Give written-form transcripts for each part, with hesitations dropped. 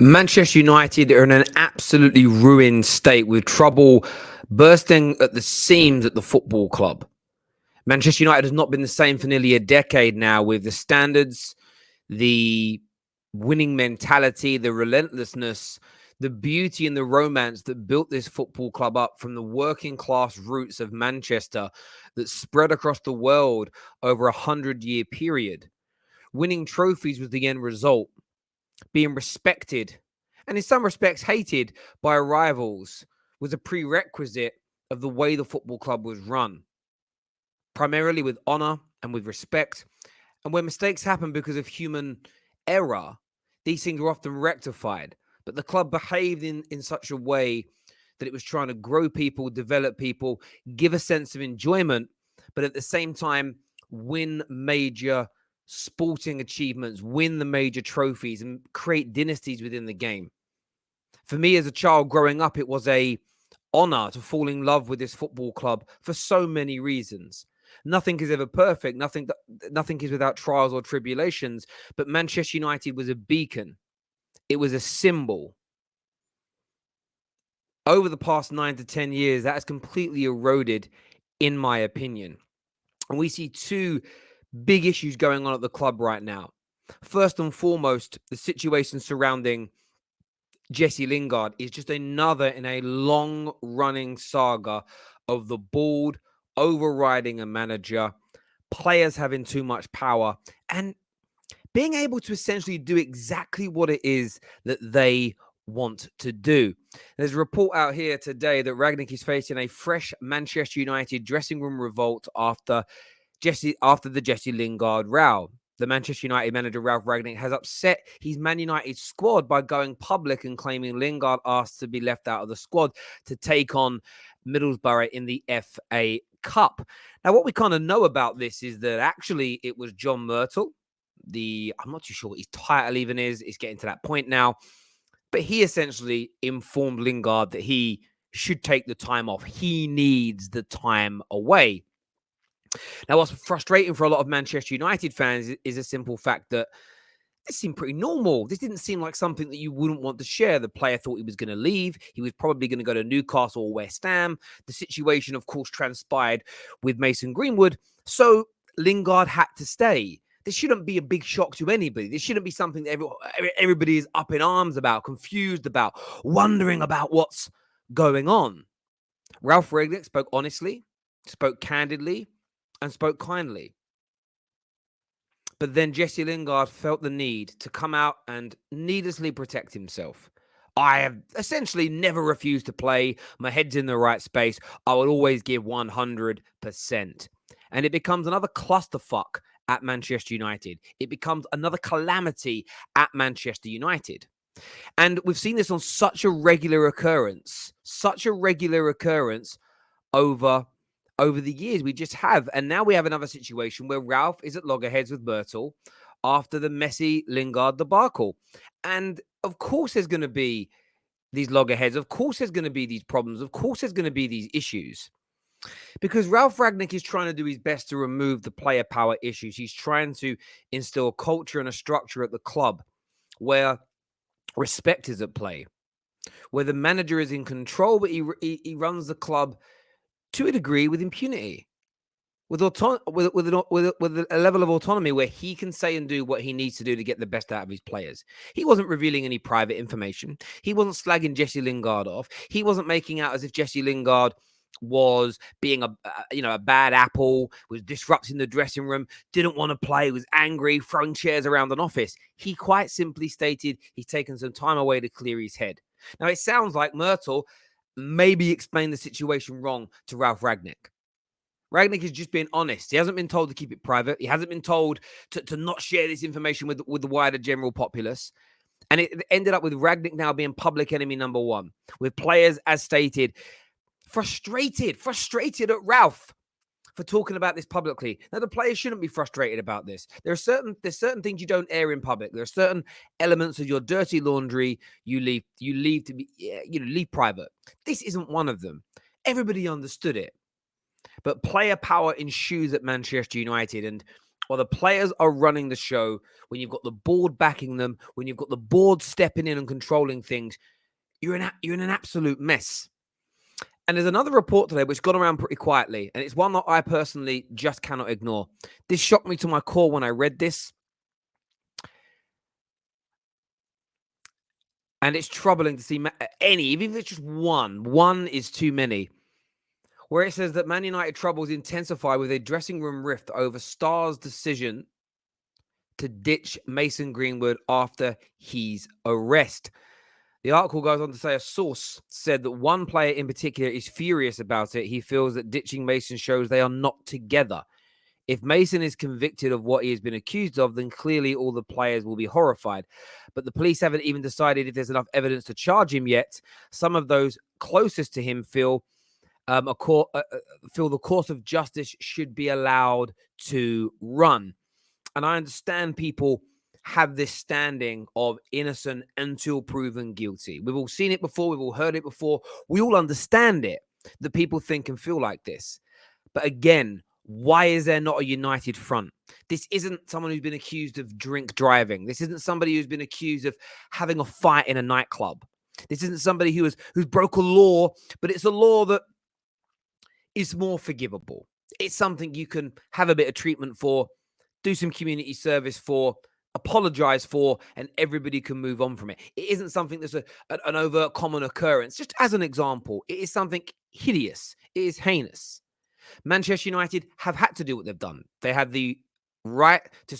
Manchester United are in an absolutely ruined state with trouble bursting at the seams at the football club. Manchester United has not been the same for nearly a decade now, with the standards, the winning mentality, the relentlessness, the beauty and the romance that built this football club up from the working class roots of Manchester that spread across the world over 100-year period. Winning trophies was the end result, being respected and in some respects hated by rivals was a prerequisite of the way the football club was run, primarily with honor and with respect. And when mistakes happen because of human error, these things were often rectified. But the club behaved in such a way that it was trying to grow people, develop people, give a sense of enjoyment, but at the same time, win major sporting achievements, win the major trophies, and create dynasties within the game. For me as a child growing up, it was a honor to fall in love with this football club for so many reasons. Nothing is ever perfect. Nothing is without trials or tribulations. But Manchester United was a beacon. It was a symbol. Over the past 9 to 10 years, that has completely eroded, in my opinion. And we see two big issues going on at the club right now. First and foremost, the situation surrounding Jesse Lingard is just another in a long-running saga of the board overriding a manager, players having too much power, and being able to essentially do exactly what it is that they want to do. There's a report out here today that Rangnick is facing a fresh Manchester United dressing room revolt after the Jesse Lingard row. The Manchester United manager, Ralph Rangnick, has upset his Man United squad by going public and claiming Lingard asked to be left out of the squad to take on Middlesbrough in the FA Cup. Now, what we kind of know about this is that actually it was John Myrtle. I'm not too sure what his title even is. It's getting to that point now. But he essentially informed Lingard that he should take the time off. He needs the time away. Now, what's frustrating for a lot of Manchester United fans is a simple fact that this seemed pretty normal. This didn't seem like something that you wouldn't want to share. The player thought he was going to leave. He was probably going to go to Newcastle or West Ham. The situation, of course, transpired with Mason Greenwood. So Lingard had to stay. This shouldn't be a big shock to anybody. This shouldn't be something that everybody is up in arms about, confused about, wondering about what's going on. Ralph Rangnick spoke honestly, spoke candidly, and spoke kindly. But then Jesse Lingard felt the need to come out and needlessly protect himself. I have essentially never refused to play. My head's in the right space. I will always give 100%. And it becomes another clusterfuck at Manchester United. It becomes another calamity at Manchester United. And we've seen this on such a regular occurrence over the years. We just have. And now we have another situation where Ralph is at loggerheads with Myrtle after the messy Lingard debacle. And of course there's going to be these loggerheads. Of course there's going to be these problems. Of course there's going to be these issues. Because Ralph Rangnick is trying to do his best to remove the player power issues. He's trying to instill a culture and a structure at the club where respect is at play, where the manager is in control, but he runs the club to a degree with impunity, with a level of autonomy where he can say and do what he needs to do to get the best out of his players. He wasn't revealing any private information. He wasn't slagging Jesse Lingard off. He wasn't making out as if Jesse Lingard was being a bad apple, was disrupting the dressing room, didn't want to play, was angry, throwing chairs around an office. He quite simply stated he's taken some time away to clear his head. Now, it sounds like Myrtle maybe explained the situation wrong to Ralph Rangnick. Rangnick is just being honest. He hasn't been told to keep it private. He hasn't been told to not share this information with the wider general populace. And it ended up with Rangnick now being public enemy number one, with players, as stated, frustrated at Ralph for talking about this publicly. Now, the players shouldn't be frustrated about this. There's certain things you don't air in public. There are certain elements of your dirty laundry you leave private. This isn't one of them. Everybody understood it. But player power ensues at Manchester United, and while the players are running the show, when you've got the board backing them, when you've got the board stepping in and controlling things, you're in an absolute mess. And there's another report today which got around pretty quietly, and it's one that I personally just cannot ignore. This shocked me to my core when I read this. And it's troubling to see any, even if it's just one is too many, where it says that Man United troubles intensify with a dressing room rift over Star's decision to ditch Mason Greenwood after his arrest. The article goes on to say a source said that one player in particular is furious about it. He feels that ditching Mason shows they are not together. If Mason is convicted of what he has been accused of, then clearly all the players will be horrified. But the police haven't even decided if there's enough evidence to charge him yet. Some of those closest to him feel the course of justice should be allowed to run. And I understand people have this standing of innocent until proven guilty. We've all seen it before. We've all heard it before. We all understand it, that people think and feel like this. But again, why is there not a united front? This isn't someone who's been accused of drink driving. This isn't somebody who's been accused of having a fight in a nightclub. This isn't somebody who's broke a law, but it's a law that is more forgivable. It's something you can have a bit of treatment for, do some community service for, apologize for, and everybody can move on from it. It isn't something that's an overt common occurrence. Just as an example, it is something hideous. It is heinous. Manchester United have had to do what they've done. They have the right to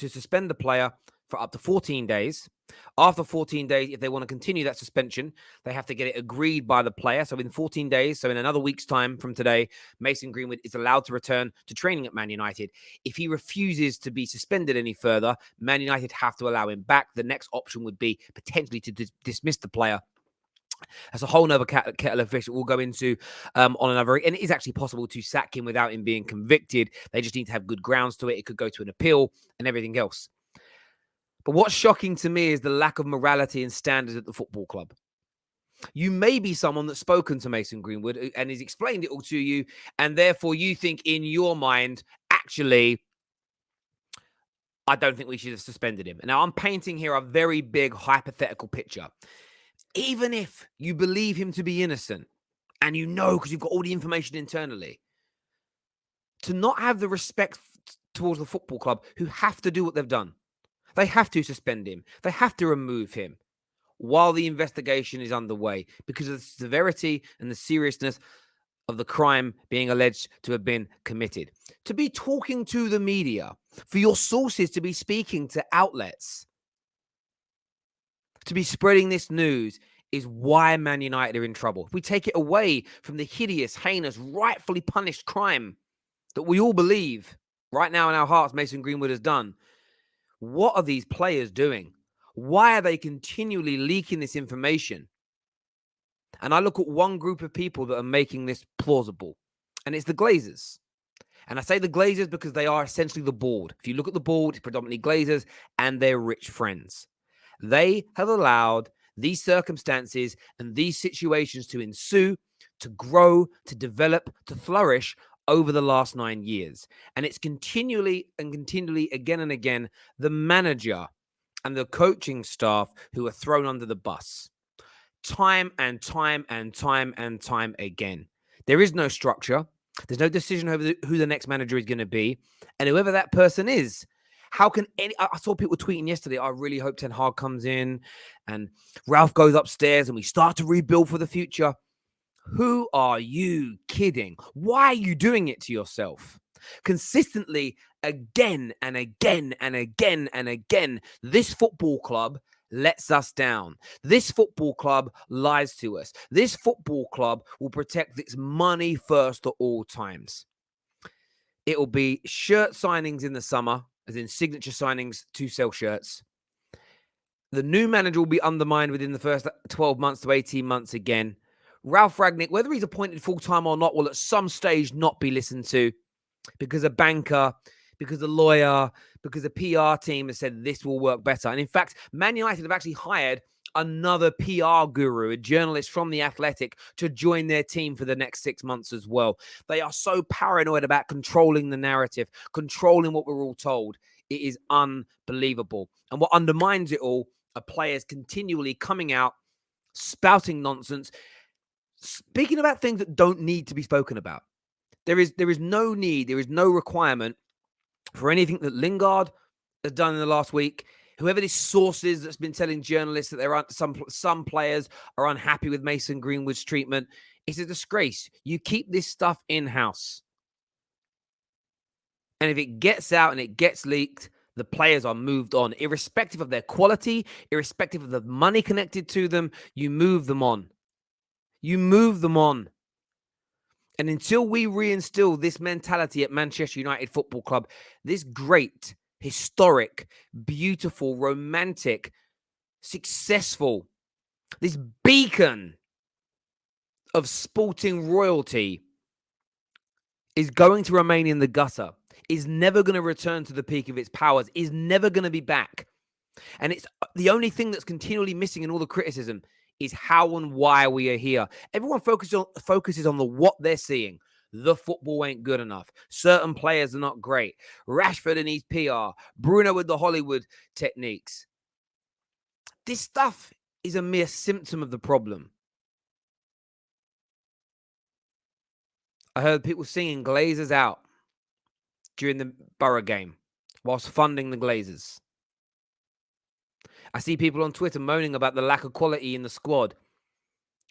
suspend the player for up to 14 days. After 14 days, if they want to continue that suspension, they have to get it agreed by the player. So in 14 days, so in another week's time from today, Mason Greenwood is allowed to return to training at Man United. If he refuses to be suspended any further, Man United have to allow him back. The next option would be potentially to dismiss the player. That's a whole nother kettle of fish that we'll go into on another. And it is actually possible to sack him without him being convicted. They just need to have good grounds to it. It could go to an appeal and everything else. But what's shocking to me is the lack of morality and standards at the football club. You may be someone that's spoken to Mason Greenwood and has explained it all to you, and therefore you think in your mind, actually, I don't think we should have suspended him. Now, I'm painting here a very big hypothetical picture. Even if you believe him to be innocent, and you know because you've got all the information internally, to not have the respect towards the football club who have to do what they've done. They have to suspend him. They have to remove him while the investigation is underway because of the severity and the seriousness of the crime being alleged to have been committed. To be talking to the media, for your sources to be speaking to outlets, to be spreading this news is why Man United are in trouble. If we take it away from the hideous, heinous, rightfully punished crime that we all believe right now in our hearts Mason Greenwood has done, what are these players doing? Why are they continually leaking this information? And I look at one group of people that are making this plausible, and it's the Glazers. And I say the Glazers because they are essentially the board. If you look at the board, it's predominantly Glazers and their rich friends. They have allowed these circumstances and these situations to ensue, to grow, to develop, to flourish over the last 9 years. And it's continually, again and again, the manager and the coaching staff who are thrown under the bus. Time and time again. There is no structure. There's no decision over who the next manager is going to be. And whoever that person is, how can I saw people tweeting yesterday, I really hope Ten Hag comes in and Ralph goes upstairs and we start to rebuild for the future. Who are you kidding? Why are you doing it to yourself? Consistently, again and again and again and again, this football club lets us down. This football club lies to us. This football club will protect its money first at all times. It will be shirt signings in the summer, as in signature signings to sell shirts. The new manager will be undermined within the first 12 months to 18 months again. Ralph Rangnick, whether he's appointed full-time or not, will at some stage not be listened to because a banker, because a lawyer, because a PR team has said this will work better. And in fact, Man United have actually hired another PR guru, a journalist from The Athletic, to join their team for the next 6 months as well. They are so paranoid about controlling the narrative, controlling what we're all told. It is unbelievable. And what undermines it all are players continually coming out, spouting nonsense, speaking about things that don't need to be spoken about. There is no need, there is no requirement for anything that Lingard has done in the last week. Whoever this source is that's been telling journalists that there aren't some players are unhappy with Mason Greenwood's treatment, it's a disgrace. You keep this stuff in-house. And if it gets out and it gets leaked, the players are moved on. Irrespective of their quality, irrespective of the money connected to them, you move them on. You move them on. And until we reinstill this mentality at Manchester United Football Club, this great, historic, beautiful, romantic, successful, this beacon of sporting royalty is going to remain in the gutter, is never going to return to the peak of its powers, is never going to be back. And it's the only thing that's continually missing in all the criticism is how and why we are here. Everyone focuses on the what they're seeing. The football ain't good enough. Certain players are not great. Rashford and his PR. Bruno with the Hollywood techniques. This stuff is a mere symptom of the problem. I heard people singing Glazers out during the Borough game whilst funding the Glazers. I see people on Twitter moaning about the lack of quality in the squad.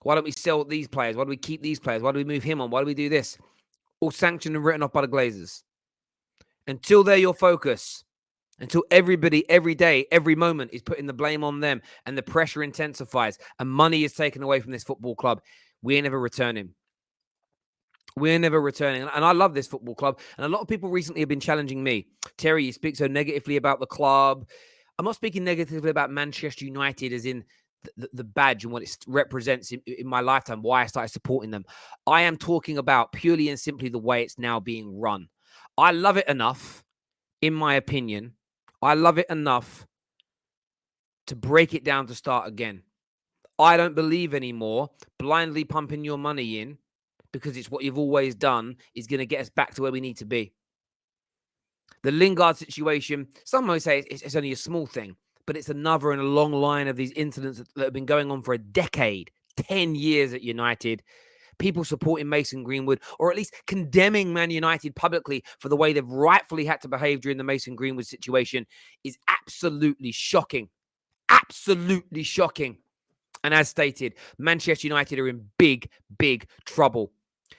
Why don't we sell these players? Why do we keep these players? Why do we move him on? Why do we do this? All sanctioned and written off by the Glazers. Until they're your focus, until everybody, every day, every moment is putting the blame on them and the pressure intensifies and money is taken away from this football club, we ain't never returning. We're never returning. And I love this football club. And a lot of people recently have been challenging me. Terry, you speak so negatively about the club. I'm not speaking negatively about Manchester United as in the badge and what it represents in my lifetime, why I started supporting them. I am talking about purely and simply the way it's now being run. I love it enough, in my opinion. I love it enough to break it down to start again. I don't believe anymore blindly pumping your money in because it's what you've always done is going to get us back to where we need to be. The Lingard situation, some might say it's only a small thing, but it's another in a long line of these incidents that have been going on for a decade, 10 years at United. People supporting Mason Greenwood, or at least condemning Man United publicly for the way they've rightfully had to behave during the Mason Greenwood situation is absolutely shocking. Absolutely shocking. And as stated, Manchester United are in big, big trouble.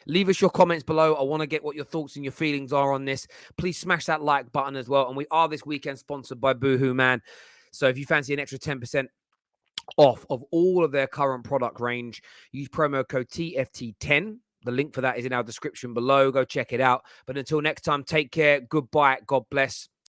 Leave us your comments below. I want to get what your thoughts and your feelings are on this. Please smash that like button as well. And we are this weekend sponsored by Boohoo Man. So if you fancy an extra 10% off of all of their current product range, use promo code TFT10. The link for that is in our description below. Go check it out. But until next time, take care. Goodbye. God bless.